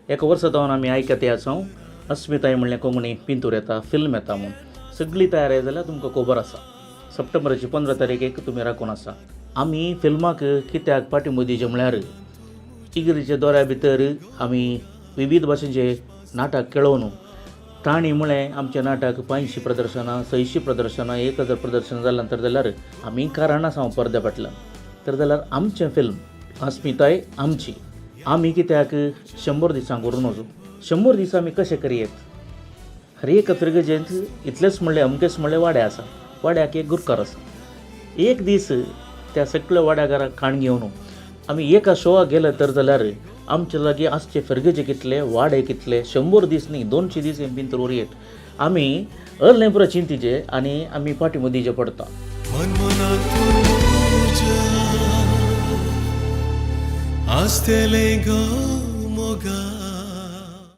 एका वर्सा जावन आमी आयकत आसा अस्मिताय म्हणलें कोंकणी पिंतूर येता फिल्म येता म्हूण सगळी तयारी जाल्यार तुमकां खबर आसा सप्टेंबराची 15 तारीखेक तुमी राखून आसा. आमी फिल्माक कित्याक पाठिंबो दिवचे म्हळ्यार इगरीच्या दोऱ्या भितर आमी विविध भाशेचे नाटक खेळोवन ताणी म्हळें आमचें नाटक 500 प्रदर्शनां 600 प्रदर्शनां 1000 प्रदर्शनां जालां तर जाल्यार आमी कारण आसा पडद्या फाटल्यान तर जाल्यार आमचें फिल्म अस्मिताय आमची आमी कित्याक 100 दिसांक व्हरून वचूं 100 दीस आमी कशें करयेत हर एक पिरगजेंत इतलेंच म्हणलें अमकेच म्हणलें वाडे आसा वाड्याक एक गुरकार आसा एक दीस त्या सगळ्या वाड्याकाराक खाण घेवन आमी एका शोवाक गेले तर जाल्यार आमचे लागीं आसचे फिरगेचे कितले वाडे कितले 100 दीस न्ही 200 दीस हे बीन तर उरयेत आमी अर्लें पुरो चिंतीचे आनी आमी पाठिंबो दिवचें पडटा. आसतलें गो